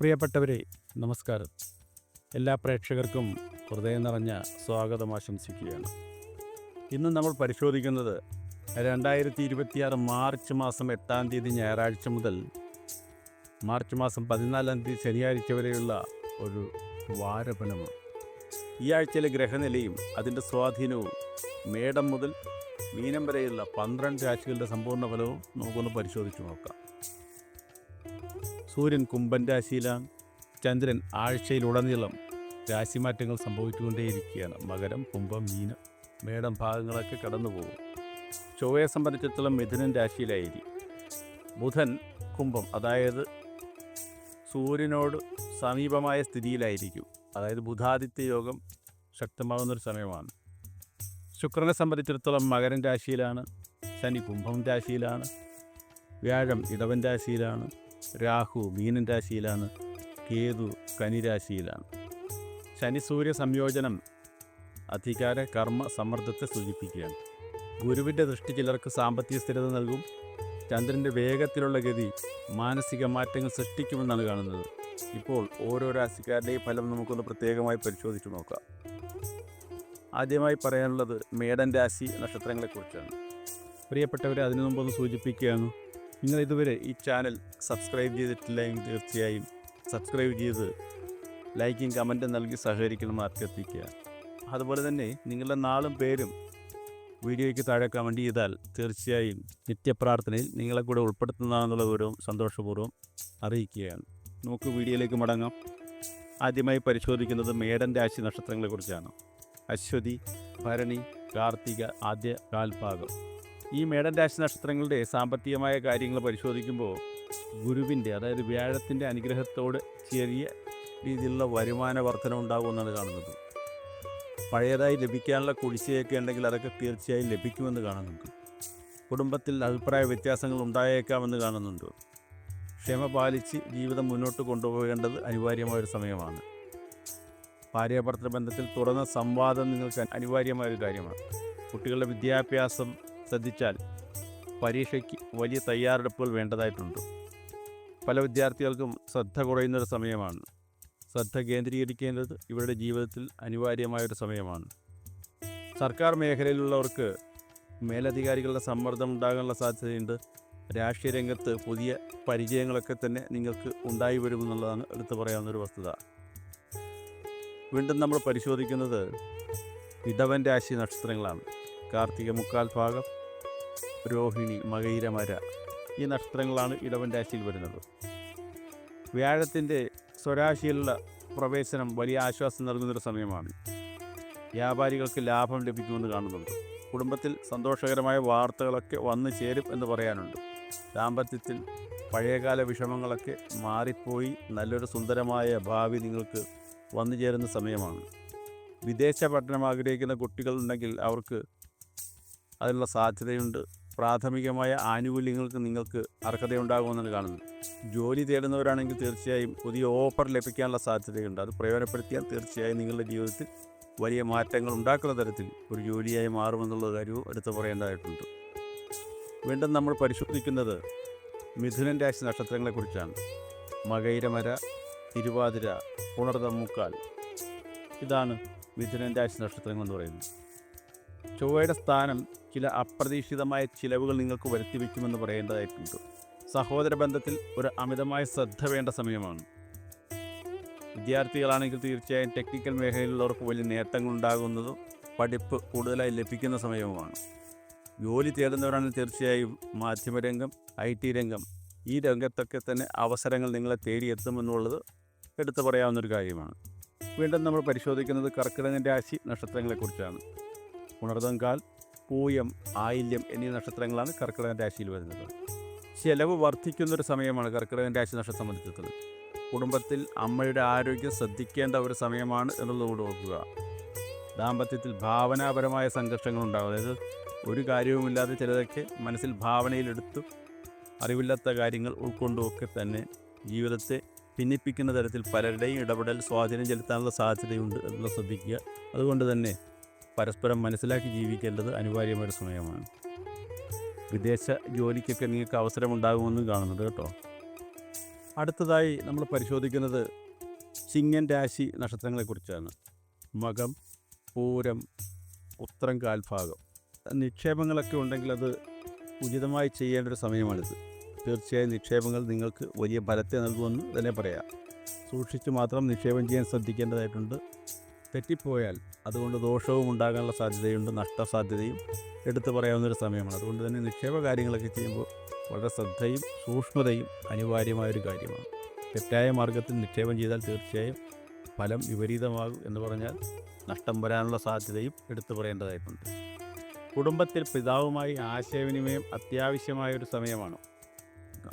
പ്രിയപ്പെട്ടവരെ, നമസ്കാരം. എല്ലാ പ്രേക്ഷകർക്കും ഹൃദയം നിറഞ്ഞ സ്വാഗതം ആശംസിക്കുകയാണ്. ഇന്ന് നമ്മൾ പരിശോധിക്കുന്നത് 2026 മാർച്ച് മാസം 8-ാം തീയതി ഞായറാഴ്ച മുതൽ മാർച്ച് മാസം 14-ാം തീയതി ശനിയാഴ്ച വരെയുള്ള ഒരു വാരഫലമാണ്. ഈ ആഴ്ചയിലെ ഗ്രഹനിലയും അതിൻ്റെ സ്വാധീനവും മേടം മുതൽ മീനം വരെയുള്ള 12 രാശികളുടെ സമ്പൂർണ്ണ ഫലവും നമുക്കൊന്ന് പരിശോധിച്ച് നോക്കാം. സൂര്യൻ കുംഭൻ രാശിയിലാണ്. ചന്ദ്രൻ ആഴ്ചയിലുടനീളം രാശിമാറ്റങ്ങൾ സംഭവിച്ചുകൊണ്ടേയിരിക്കുകയാണ്. മകരം, കുംഭം, മീനം, മേടം ഭാഗങ്ങളൊക്കെ കടന്നു പോകും. ചൊവ്വയെ സംബന്ധിച്ചിടത്തോളം മിഥുനൻ രാശിയിലായിരിക്കും. ബുധൻ കുംഭം, അതായത് സൂര്യനോട് സമീപമായ സ്ഥിതിയിലായിരിക്കും. അതായത് ബുധാദിത്യ യോഗം ശക്തമാകുന്നൊരു സമയമാണ്. ശുക്രനെ സംബന്ധിച്ചിടത്തോളം മകരൻ രാശിയിലാണ്. ശനി കുംഭം രാശിയിലാണ്. വ്യാഴം ഇടവൻ രാശിയിലാണ്. രാഹു മീനൻ രാശിയിലാണ്. കേതു കന്നിരാശിയിലാണ്. ശനി സൂര്യ സംയോജനം അധികാര കർമ്മ സമ്മർദ്ദത്തെ സൂചിപ്പിക്കുകയാണ്. ഗുരുവിൻ്റെ ദൃഷ്ടി ചിലർക്ക് സാമ്പത്തിക സ്ഥിരത നൽകും. ചന്ദ്രൻ്റെ വേഗത്തിലുള്ള ഗതി മാനസിക മാറ്റങ്ങൾ സൃഷ്ടിക്കുമെന്നാണ് കാണുന്നത്. ഇപ്പോൾ ഓരോ രാശിക്കാരുടെയും ഫലം നമുക്കൊന്ന് പ്രത്യേകമായി പരിശോധിച്ച് നോക്കാം. ആദ്യമായി പറയാനുള്ളത് മേടൻ രാശി നക്ഷത്രങ്ങളെക്കുറിച്ചാണ്. പ്രിയപ്പെട്ടവരെ, അതിനു മുമ്പൊന്ന് സൂചിപ്പിക്കുകയാണ്, നിങ്ങൾ ഇതുവരെ ഈ ചാനൽ സബ്സ്ക്രൈബ് ചെയ്തിട്ടില്ലെങ്കിൽ തീർച്ചയായും സബ്സ്ക്രൈബ് ചെയ്ത് ലൈക്കും കമൻറ്റും നൽകി സഹകരിക്കണമെന്ന് അഭ്യർത്ഥിക്കുക. അതുപോലെ തന്നെ നിങ്ങളുടെ നാളും പേരും വീഡിയോയ്ക്ക് താഴെ കമൻറ്റ് ചെയ്താൽ തീർച്ചയായും നിത്യപ്രാർത്ഥനയിൽ നിങ്ങളെ കൂടെ ഉൾപ്പെടുത്തുന്നതാണെന്നുള്ള വിവരവും സന്തോഷപൂർവ്വം അറിയിക്കുകയാണ്. നമുക്ക് വീഡിയോയിലേക്ക് മടങ്ങാം. ആദ്യമായി പരിശോധിക്കുന്നത് മേടൻ രാശി നക്ഷത്രങ്ങളെക്കുറിച്ചാണ്. അശ്വതി, ഭരണി, കാർത്തിക ആദ്യ കാൽഭാഗം. ഈ മേടൻ രാശി നക്ഷത്രങ്ങളുടെ സാമ്പത്തികമായ കാര്യങ്ങൾ പരിശോധിക്കുമ്പോൾ ഗുരുവിൻ്റെ, അതായത് വ്യാഴത്തിൻ്റെ അനുഗ്രഹത്തോട് ചെറിയ രീതിയിലുള്ള വരുമാന വർധന ഉണ്ടാകുമെന്നാണ് കാണുന്നത്. പഴയതായി ലഭിക്കാനുള്ള കുടിശ്ശികയൊക്കെ ഉണ്ടെങ്കിൽ അതൊക്കെ തീർച്ചയായും ലഭിക്കുമെന്ന് കാണുന്നുണ്ട്. കുടുംബത്തിൽ അഭിപ്രായ വ്യത്യാസങ്ങൾ ഉണ്ടായേക്കാമെന്ന് കാണുന്നുണ്ട്. ക്ഷമ പാലിച്ച് ജീവിതം മുന്നോട്ട് കൊണ്ടുപോകേണ്ടത് അനിവാര്യമായൊരു സമയമാണ്. ഭാര്യാഭർത്തൃ ബന്ധത്തിൽ തുറന്ന സംവാദം നിങ്ങൾക്ക് അനിവാര്യമായൊരു കാര്യമാണ്. കുട്ടികളുടെ വിദ്യാഭ്യാസം ശ്രദ്ധിച്ചാൽ പരീക്ഷയ്ക്ക് വലിയ തയ്യാറെടുപ്പുകൾ വേണ്ടതായിട്ടുണ്ട്. പല വിദ്യാർത്ഥികൾക്കും ശ്രദ്ധ കുറയുന്നൊരു സമയമാണ്. ശ്രദ്ധ കേന്ദ്രീകരിക്കേണ്ടത് ഇവരുടെ ജീവിതത്തിൽ അനിവാര്യമായൊരു സമയമാണ്. സർക്കാർ മേഖലയിലുള്ളവർക്ക് മേലധികാരികളുടെ സമ്മർദ്ദം ഉണ്ടാകാനുള്ള സാധ്യതയുണ്ട്. രാഷ്ട്രീയ രംഗത്ത് പുതിയ പരിചയങ്ങളൊക്കെ തന്നെ നിങ്ങൾക്ക് ഉണ്ടായി വരുമെന്നുള്ളതാണ് എടുത്തു പറയാവുന്നൊരു വസ്തുത. വീണ്ടും നമ്മൾ പരിശോധിക്കുന്നത് ഇടവൻ രാശി നക്ഷത്രങ്ങളാണ്. കാർത്തിക മുക്കാൽ ഭാഗം, രോഹിണി, മകയിരമര ഈ നക്ഷത്രങ്ങളാണ് ഇടവൻ രാശിയിൽ വരുന്നത്. വ്യാഴത്തിൻ്റെ സ്വരാശിയിലുള്ള പ്രവേശനം വലിയ ആശ്വാസം നൽകുന്നൊരു സമയമാണ്. വ്യാപാരികൾക്ക് ലാഭം ലഭിക്കുമെന്ന് കാണുന്നുണ്ട്. കുടുംബത്തിൽ സന്തോഷകരമായ വാർത്തകളൊക്കെ വന്നു ചേരും എന്ന് പറയാനുണ്ട്. ദാമ്പത്യത്തിൽ പഴയകാല വിഷമങ്ങളൊക്കെ മാറിപ്പോയി നല്ലൊരു സുന്ദരമായ ഭാവി നിങ്ങൾക്ക് വന്നു ചേരുന്ന സമയമാണ്. വിദേശ പഠനം ആഗ്രഹിക്കുന്ന കുട്ടികളുണ്ടെങ്കിൽ അവർക്ക് അതിനുള്ള സാധ്യതയുണ്ട്. പ്രാഥമികമായ ആനുകൂല്യങ്ങൾക്ക് നിങ്ങൾക്ക് അർഹതയുണ്ടാകുമെന്നാണ് കാണുന്നത്. ജോലി തേടുന്നവരാണെങ്കിൽ തീർച്ചയായും പുതിയ ഓഫർ ലഭിക്കാനുള്ള സാധ്യതയുണ്ട്. അത് പ്രയോജനപ്പെടുത്തിയാൽ തീർച്ചയായും നിങ്ങളുടെ ജീവിതത്തിൽ വലിയ മാറ്റങ്ങൾ ഉണ്ടാക്കുന്ന തരത്തിൽ ഒരു ജോലിയായി മാറുമെന്നുള്ള കാര്യവും എടുത്തു പറയേണ്ടതായിട്ടുണ്ട്. വീണ്ടും നമ്മൾ പരിശോധിക്കുന്നത് മിഥുനൻ രാശി നക്ഷത്രങ്ങളെക്കുറിച്ചാണ്. മകയിരമര, തിരുവാതിര, പുണർതം മുക്കാൽ ഇതാണ് മിഥുനൻ രാശി നക്ഷത്രങ്ങൾ എന്ന് പറയുന്നത്. ചൊവ്വയുടെ സ്ഥാനം ചില അപ്രതീക്ഷിതമായ ചിലവുകൾ നിങ്ങൾക്ക് വരുത്തി വയ്ക്കുമെന്ന് പറയേണ്ടതായിട്ടുണ്ട്. സഹോദര ബന്ധത്തിൽ ഒരു അമിതമായ ശ്രദ്ധ വേണ്ട സമയമാണ്. വിദ്യാർത്ഥികളാണെങ്കിൽ തീർച്ചയായും ടെക്നിക്കൽ മേഖലയിലുള്ളവർക്ക് വലിയ നേട്ടങ്ങൾ ഉണ്ടാകുന്നതും പഠിപ്പ് കൂടുതലായി ലഭിക്കുന്ന സമയവുമാണ്. ജോലി തേടുന്നവരാണെങ്കിൽ തീർച്ചയായും മാധ്യമരംഗം, IT രംഗം ഈ രംഗത്തൊക്കെ തന്നെ അവസരങ്ങൾ നിങ്ങളെ തേടിയെത്തുമെന്നുള്ളത് എടുത്തു പറയാവുന്നൊരു കാര്യമാണ്. വീണ്ടും നമ്മൾ പരിശോധിക്കുന്നത് കർക്കിടകൻ രാശി നക്ഷത്രങ്ങളെക്കുറിച്ചാണ്. പുണർതംകാൽ, പൂയം, ആയില്യം എന്നീ നക്ഷത്രങ്ങളാണ് കർക്കിടകൻ രാശിയിൽ വരുന്നത്. ചെലവ് വർദ്ധിക്കുന്നൊരു സമയമാണ് കർക്കിടകൻ രാശി നക്ഷത്രം സംബന്ധിച്ചിടത്തോളം. കുടുംബത്തിൽ അമ്മയുടെ ആരോഗ്യം ശ്രദ്ധിക്കേണ്ട ഒരു സമയമാണ് എന്നുള്ളത് നോക്കുക. ദാമ്പത്യത്തിൽ ഭാവനാപരമായ സംഘർഷങ്ങൾ ഉണ്ടാകും. അതായത് ഒരു കാര്യവുമില്ലാതെ ചിലതൊക്കെ മനസ്സിൽ ഭാവനയിലെടുത്തു അറിവില്ലാത്ത കാര്യങ്ങൾ ഉൾക്കൊണ്ടുമൊക്കെ തന്നെ ജീവിതത്തെ ഭിന്നിപ്പിക്കുന്ന തരത്തിൽ പലരുടെയും ഇടപെടൽ സ്വാധീനം ചെലുത്താനുള്ള സാധ്യതയുണ്ട് എന്നുള്ളത് ശ്രദ്ധിക്കുക. അതുകൊണ്ട് തന്നെ പരസ്പരം മനസ്സിലാക്കി ജീവിക്കേണ്ടത് അനിവാര്യമായ സമയമാണ്. വിദേശ ജോലിക്കൊക്കെ നിങ്ങൾക്ക് അവസരമുണ്ടാകുമെന്ന് കാണുന്നുണ്ട് കേട്ടോ. അടുത്തതായി നമ്മൾ പരിശോധിക്കുന്നത് ചിങ്ങൻ രാശി നക്ഷത്രങ്ങളെക്കുറിച്ചാണ്. മകം, പൂരം, ഉത്തരം കാൽഭാഗം. നിക്ഷേപങ്ങളൊക്കെ ഉണ്ടെങ്കിൽ അത് ഉചിതമായി ചെയ്യേണ്ട ഒരു സമയമാണിത്. തീർച്ചയായും നിക്ഷേപങ്ങൾ നിങ്ങൾക്ക് വലിയ ഫലത്തെ നൽകുമെന്ന് തന്നെ പറയാം. സൂക്ഷിച്ച് മാത്രം നിക്ഷേപം ചെയ്യാൻ ശ്രദ്ധിക്കേണ്ടതായിട്ടുണ്ട്. തെറ്റിപ്പോയാൽ അതുകൊണ്ട് ദോഷവും ഉണ്ടാകാനുള്ള സാധ്യതയുണ്ട്, നഷ്ടസാധ്യതയും എടുത്തു പറയാവുന്നൊരു സമയമാണ്. അതുകൊണ്ട് തന്നെ നിക്ഷേപ കാര്യങ്ങളൊക്കെ ചെയ്യുമ്പോൾ വളരെ ശ്രദ്ധയും സൂക്ഷ്മതയും അനിവാര്യമായൊരു കാര്യമാണ്. തെറ്റായ മാർഗത്തിൽ നിക്ഷേപം ചെയ്താൽ തീർച്ചയായും ഫലം വിപരീതമാകും എന്ന് പറഞ്ഞാൽ നഷ്ടം വരാനുള്ള സാധ്യതയും എടുത്തു പറയേണ്ടതായിട്ടുണ്ട്. കുടുംബത്തിൽ പിതാവുമായി ആശയവിനിമയം അത്യാവശ്യമായൊരു സമയമാണ്.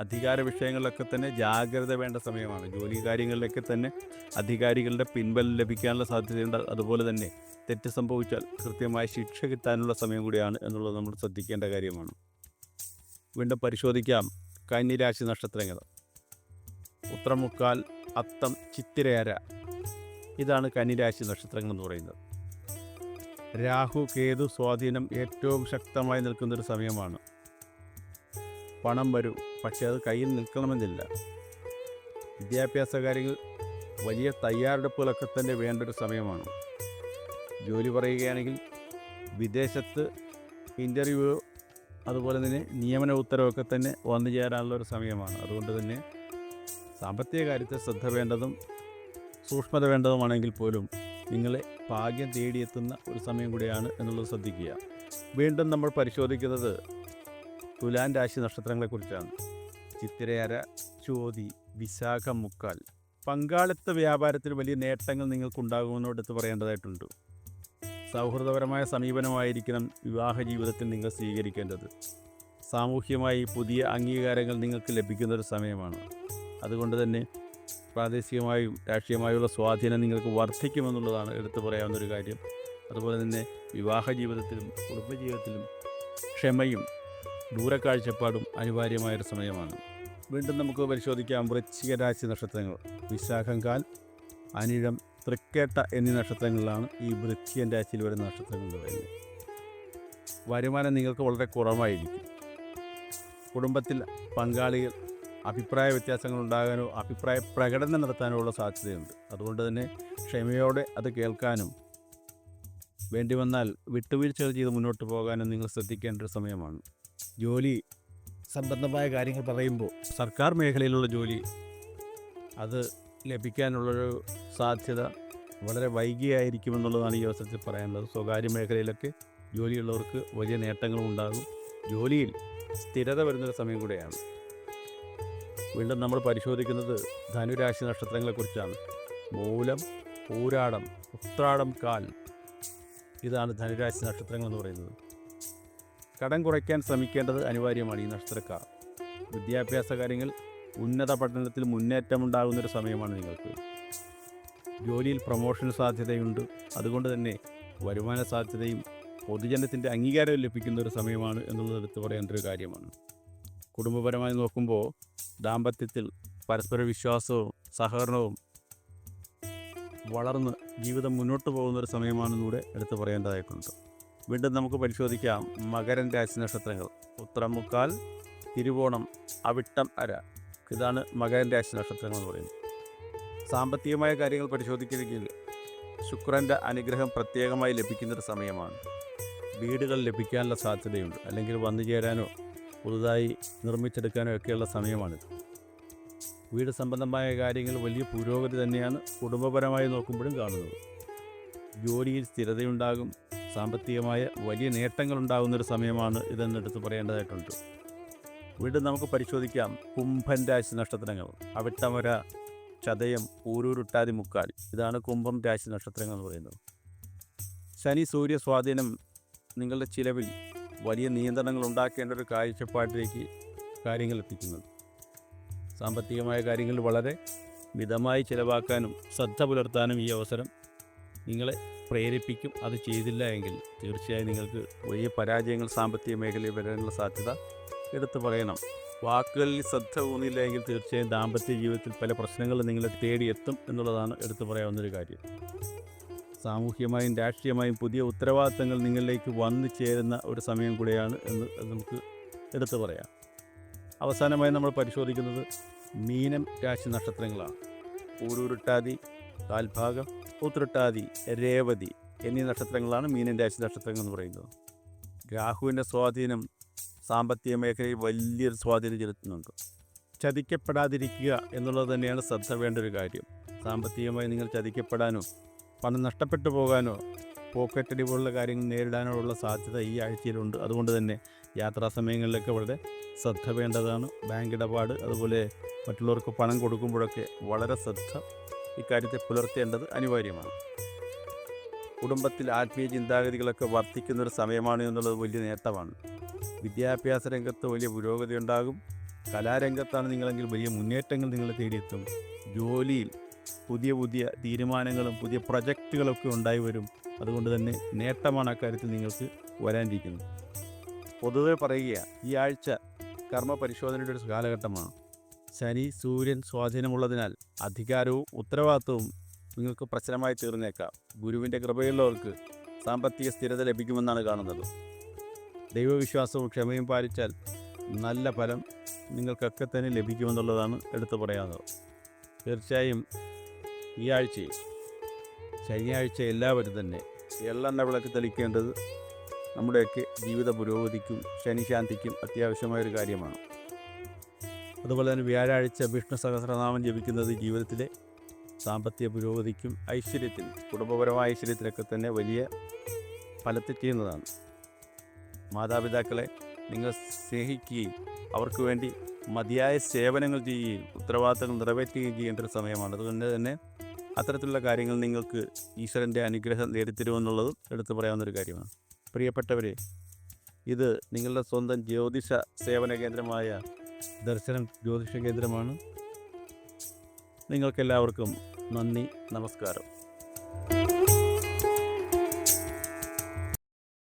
അധികാര വിഷയങ്ങളിലൊക്കെ തന്നെ ജാഗ്രത വേണ്ട സമയമാണ്. ജോലി കാര്യങ്ങളിലൊക്കെ തന്നെ അധികാരികളുടെ പിൻബലം ലഭിക്കാനുള്ള സാധ്യതയുണ്ട്. അതുപോലെ തന്നെ തെറ്റ് സംഭവിച്ചാൽ കൃത്യമായ ശിക്ഷ കിട്ടാനുള്ള സമയം കൂടിയാണ് എന്നുള്ളത് നമ്മൾ ശ്രദ്ധിക്കേണ്ട കാര്യമാണ്. വീണ്ടും പരിശോധിക്കാം കന്നിരാശി നക്ഷത്രങ്ങൾ. ഉത്രമുക്കാൽ, അത്തം, ചിത്തിരയര, ഇതാണ് കന്നിരാശി നക്ഷത്രങ്ങൾ എന്ന് പറയുന്നത്. രാഹു കേതു സ്വാധീനം ഏറ്റവും ശക്തമായി നിൽക്കുന്നൊരു സമയമാണ്. പണം വരും, പക്ഷേ അത് കയ്യിൽ നിൽക്കണമെന്നില്ല. വിദ്യാഭ്യാസ കാര്യങ്ങൾ വലിയ തയ്യാറെടുപ്പുകളൊക്കെ തന്നെ വേണ്ട ഒരു സമയമാണ്. ജോലി പറയുകയാണെങ്കിൽ വിദേശത്ത് ഇൻ്റർവ്യൂ അതുപോലെ തന്നെ നിയമന ഉത്തരവൊക്കെ തന്നെ വന്നു ചേരാനുള്ള ഒരു സമയമാണ്. അതുകൊണ്ട് തന്നെ സാമ്പത്തിക കാര്യത്തിൽ ശ്രദ്ധ വേണ്ടതും സൂക്ഷ്മത വേണ്ടതുമാണെങ്കിൽ പോലും നിങ്ങളെ ഭാഗ്യം തേടിയെത്തുന്ന ഒരു സമയം കൂടിയാണ് എന്നുള്ളത് ശ്രദ്ധിക്കുക. വീണ്ടും നമ്മൾ പരിശോധിക്കുന്നത് തുലാൻ രാശി നക്ഷത്രങ്ങളെക്കുറിച്ചാണ്. ചിത്തിരയര, ചോതി, വിശാഖം, മുക്കാൽ. പങ്കാളിത്ത വ്യാപാരത്തിൽ വലിയ നേട്ടങ്ങൾ നിങ്ങൾക്കുണ്ടാകുമെന്ന് എടുത്ത് പറയേണ്ടതായിട്ടുണ്ട്. സൗഹൃദപരമായ സമീപനമായിരിക്കണം വിവാഹ ജീവിതത്തിൽ നിങ്ങൾ സ്വീകരിക്കേണ്ടത്. സാമൂഹ്യമായി പുതിയ അംഗീകാരങ്ങൾ നിങ്ങൾക്ക് ലഭിക്കുന്നൊരു സമയമാണ്. അതുകൊണ്ട് തന്നെ പ്രാദേശികമായും രാഷ്ട്രീയമായുള്ള സ്വാധീനം നിങ്ങൾക്ക് വർദ്ധിക്കുമെന്നുള്ളതാണ് എടുത്തു പറയാവുന്നൊരു കാര്യം. അതുപോലെ തന്നെ വിവാഹ ജീവിതത്തിലും കുടുംബജീവിതത്തിലും ക്ഷമയും ദൂരക്കാഴ്ചപ്പാടും അനിവാര്യമായൊരു സമയമാണ്. വീണ്ടും നമുക്ക് പരിശോധിക്കാം വൃശ്ചിക രാശി നക്ഷത്രങ്ങൾ. വിശാഖം, കാൽ, അനിഴം, തൃക്കേട്ട എന്നീ നക്ഷത്രങ്ങളിലാണ് ഈ വൃശ്ചികൻ രാശിയിൽ വരുന്ന നക്ഷത്രങ്ങൾ എന്ന് പറയുന്നത്. വരുമാനം നിങ്ങൾക്ക് വളരെ കുറവായിരിക്കും. കുടുംബത്തിൽ പങ്കാളികൾ അഭിപ്രായ വ്യത്യാസങ്ങൾ ഉണ്ടാകാനോ അഭിപ്രായ പ്രകടനം നടത്താനോ ഉള്ള സാധ്യതയുണ്ട്. അതുകൊണ്ട് തന്നെ ക്ഷമയോടെ അത് കേൾക്കാനും വേണ്ടി വന്നാൽ വിട്ടുവീഴ്ചകൾ ചെയ്ത് മുന്നോട്ട് പോകാനും നിങ്ങൾ ശ്രദ്ധിക്കേണ്ട ഒരു സമയമാണ്. ജോലി സംബന്ധമായ കാര്യങ്ങൾ പറയുമ്പോൾ സർക്കാർ മേഖലയിലുള്ള ജോലി അത് ലഭിക്കാനുള്ളൊരു സാധ്യത വളരെ വൈകിയായിരിക്കുമെന്നുള്ളതാണ് ഈ അവസരത്തിൽ പറയാനുള്ളത്. സ്വകാര്യ മേഖലയിലൊക്കെ ജോലിയുള്ളവർക്ക് വലിയ നേട്ടങ്ങളും ഉണ്ടാകും. ജോലിയിൽ സ്ഥിരത വരുന്നൊരു സമയം കൂടെയാണ്. വീണ്ടും നമ്മൾ പരിശോധിക്കുന്നത് ധനുരാശി നക്ഷത്രങ്ങളെക്കുറിച്ചാണ്. മൂലം, പൂരാടം, ഉത്രാടം, കാൽ, ഇതാണ് ധനുരാശി നക്ഷത്രങ്ങൾ എന്ന് പറയുന്നത്. കടം കുറയ്ക്കാൻ ശ്രമിക്കേണ്ടത് അനിവാര്യമാണ് ഈ നക്ഷത്രക്കാർ. വിദ്യാഭ്യാസ കാര്യങ്ങൾ ഉന്നത പഠനത്തിൽ മുന്നേറ്റമുണ്ടാകുന്നൊരു സമയമാണ് നിങ്ങൾക്ക്. ജോലിയിൽ പ്രൊമോഷൻ സാധ്യതയുണ്ട്. അതുകൊണ്ട് തന്നെ വരുമാന സാധ്യതയും പൊതുജനത്തിൻ്റെ അംഗീകാരവും ലഭിക്കുന്ന ഒരു സമയമാണ് എന്നുള്ളത് എടുത്തു പറയേണ്ട ഒരു കാര്യമാണ്. കുടുംബപരമായി നോക്കുമ്പോൾ ദാമ്പത്യത്തിൽ പരസ്പര വിശ്വാസവും സഹകരണവും വളർന്ന് ജീവിതം മുന്നോട്ട് പോകുന്നൊരു സമയമാണെന്നൂടെ എടുത്തു പറയേണ്ടതായിട്ടുണ്ട്. വീണ്ടും നമുക്ക് പരിശോധിക്കാം മകരൻ രാശി നക്ഷത്രങ്ങൾ. ഉത്രം, മുക്കാൽ, തിരുവോണം, അവിട്ടം, അര, ഇതാണ് മകരൻ രാശി നക്ഷത്രങ്ങൾ എന്ന് പറയുന്നത്. സാമ്പത്തികമായ കാര്യങ്ങൾ പരിശോധിക്കുകയെങ്കിൽ ശുക്രൻ്റെ അനുഗ്രഹം പ്രത്യേകമായി ലഭിക്കുന്നൊരു സമയമാണ്. വീടുകൾ ലഭിക്കാനുള്ള സാധ്യതയുണ്ട്, അല്ലെങ്കിൽ വന്നു ചേരാനോ പുതുതായി നിർമ്മിച്ചെടുക്കാനോ ഒക്കെയുള്ള സമയമാണിത്. വീട് സംബന്ധമായ കാര്യങ്ങൾ വലിയ പുരോഗതി തന്നെയാണ് കുടുംബപരമായി നോക്കുമ്പോഴും കാണുന്നത്. ജോലിയിൽ സ്ഥിരതയുണ്ടാകും. സാമ്പത്തികമായ വലിയ നേട്ടങ്ങളുണ്ടാകുന്നൊരു സമയമാണ് ഇതെന്നെടുത്ത് പറയേണ്ടതായിട്ടുണ്ട്. വീണ്ടും നമുക്ക് പരിശോധിക്കാം കുംഭൻ രാശി നക്ഷത്രങ്ങൾ. അവിട്ടമര, ചതയം, ഊരൂരുട്ടാതി, മുക്കാൽ, ഇതാണ് കുംഭം രാശി നക്ഷത്രങ്ങൾ എന്ന് പറയുന്നത്. ശനി സൂര്യ സ്വാധീനം നിങ്ങളുടെ ചിലവിൽ വലിയ നിയന്ത്രണങ്ങൾ ഉണ്ടാക്കേണ്ട ഒരു കാഴ്ചപ്പാട്ടിലേക്ക് കാര്യങ്ങൾ എത്തിക്കുന്നത്. സാമ്പത്തികമായ കാര്യങ്ങൾ വളരെ മിതമായി ചിലവാക്കാനും ശ്രദ്ധ പുലർത്താനും ഈ അവസരം നിങ്ങളെ പ്രേരിപ്പിക്കും. അത് ചെയ്തില്ല എങ്കിൽ തീർച്ചയായും നിങ്ങൾക്ക് വലിയ പരാജയങ്ങൾ സാമ്പത്തിക മേഖലയിൽ വരാനുള്ള സാധ്യത എടുത്തു പറയണം. വാക്കുകളിൽ ശ്രദ്ധ ഊന്നില്ല എങ്കിൽ തീർച്ചയായും ദാമ്പത്യ ജീവിതത്തിൽ പല പ്രശ്നങ്ങളും നിങ്ങളെ തേടിയെത്തും എന്നുള്ളതാണ് എടുത്തു പറയാവുന്നൊരു കാര്യം. സാമൂഹ്യമായും രാഷ്ട്രീയമായും പുതിയ ഉത്തരവാദിത്തങ്ങൾ നിങ്ങളിലേക്ക് വന്നു ചേരുന്ന ഒരു സമയം കൂടെയാണ് എന്ന് നമുക്ക് എടുത്തു പറയാം. അവസാനമായി നമ്മൾ പരിശോധിക്കുന്നത് മീനം രാശി നക്ഷത്രങ്ങളാണ്. പൂരുരുട്ടാതി, കാൽഭാഗം, ഉത്രട്ടാതി, രേവതി എന്നീ നക്ഷത്രങ്ങളാണ് മീനം രാശി നക്ഷത്രങ്ങൾ എന്ന് പറയുന്നത്. രാഹുവിൻ്റെ സ്വാധീനം സാമ്പത്തിക മേഖലയിൽ വലിയൊരു സ്വാധീനം ചെലുത്തുന്നുണ്ട്. ചതിക്കപ്പെടാതിരിക്കുക എന്നുള്ളത് തന്നെയാണ് ശ്രദ്ധ വേണ്ട ഒരു കാര്യം. സാമ്പത്തികമായി നിങ്ങൾ ചതിക്കപ്പെടാനോ പണം നഷ്ടപ്പെട്ടു പോകാനോ പോക്കറ്റടി പോലുള്ള കാര്യങ്ങൾ നേരിടാനോ ഉള്ള സാധ്യത ഈ ആഴ്ചയിലുണ്ട്. അതുകൊണ്ട് തന്നെ യാത്രാ സമയങ്ങളിലൊക്കെ വളരെ ശ്രദ്ധ വേണ്ടതാണ്. ബാങ്ക് ഇടപാട് അതുപോലെ മറ്റുള്ളവർക്ക് പണം കൊടുക്കുമ്പോഴൊക്കെ വളരെ ശ്രദ്ധ ഇക്കാര്യത്തെ പുലർത്തേണ്ടത് അനിവാര്യമാണ്. കുടുംബത്തിൽ ആത്മീയ ചിന്താഗതികളൊക്കെ വർദ്ധിക്കുന്നൊരു സമയമാണ് എന്നുള്ളത് വലിയ നേട്ടമാണ്. വിദ്യാഭ്യാസ രംഗത്ത് വലിയ പുരോഗതി ഉണ്ടാകും. കലാരംഗത്താണ് നിങ്ങളെങ്കിൽ വലിയ മുന്നേറ്റങ്ങൾ നിങ്ങളെ തേടിയെത്തും. ജോലിയിൽ പുതിയ പുതിയ തീരുമാനങ്ങളും പുതിയ പ്രൊജക്റ്റുകളൊക്കെ ഉണ്ടായി വരും. അതുകൊണ്ട് തന്നെ നേട്ടമാണ് അക്കാര്യത്തിൽ നിങ്ങൾക്ക് വരാനിരിക്കുന്നത്. പൊതുവെ പറയുക, ഈ ആഴ്ച കർമ്മ പരിശോധനയുടെ ഒരു കാലഘട്ടമാണ്. ശനി സൂര്യൻ സ്വാധീനമുള്ളതിനാൽ അധികാരവും ഉത്തരവാദിത്വവും നിങ്ങൾക്ക് പ്രശ്നമായി തീർന്നേക്കാം. ഗുരുവിൻ്റെ കൃപയുള്ളവർക്ക് സാമ്പത്തിക സ്ഥിരത ലഭിക്കുമെന്നാണ് കാണുന്നത്. ദൈവവിശ്വാസവും ക്ഷമയും പാലിച്ചാൽ നല്ല ഫലം നിങ്ങൾക്കൊക്കെ തന്നെ ലഭിക്കുമെന്നുള്ളതാണ് എടുത്തു പറയാവുന്നത്. തീർച്ചയായും ഈ ആഴ്ചയിൽ ശനിയാഴ്ച എല്ലാവരും തന്നെ എള്ളെണ്ണ വിളക്ക് തെളിക്കേണ്ടത് നമ്മുടെയൊക്കെ ജീവിത പുരോഗതിക്കും ശനിശാന്തിക്കും അത്യാവശ്യമായൊരു കാര്യമാണ്. അതുപോലെ തന്നെ വ്യാഴാഴ്ച വിഷ്ണു സഹസ്രനാമം ജപിക്കുന്നത് ജീവിതത്തിലെ സാമ്പത്തിക പുരോഗതിക്കും ഐശ്വര്യത്തിനും കുടുംബപരമായ ഐശ്വര്യത്തിനൊക്കെ തന്നെ വലിയ ഫലത്തെ ചെയ്യുന്നതാണ്. മാതാപിതാക്കളെ നിങ്ങൾ സ്നേഹിക്കുകയും അവർക്ക് വേണ്ടി മതിയായ സേവനങ്ങൾ ചെയ്യുകയും ഉത്തരവാദിത്തങ്ങൾ നിറവേറ്റുകയും ചെയ്യേണ്ട ഒരു സമയമാണ്. അതുകൊണ്ട് തന്നെ അത്തരത്തിലുള്ള കാര്യങ്ങൾ നിങ്ങൾക്ക് ഈശ്വരൻ്റെ അനുഗ്രഹം നേടിത്തരുമെന്നുള്ളതും എടുത്തു പറയാവുന്നൊരു കാര്യമാണ്. പ്രിയപ്പെട്ടവരെ, ഇത് നിങ്ങളുടെ സ്വന്തം ജ്യോതിഷ സേവന കേന്ദ്രമായ ദർശനം ജ്യോതിഷ കേന്ദ്രമാണ്. നിങ്ങൾക്കെല്ലാവർക്കും നന്ദി, നമസ്കാരം.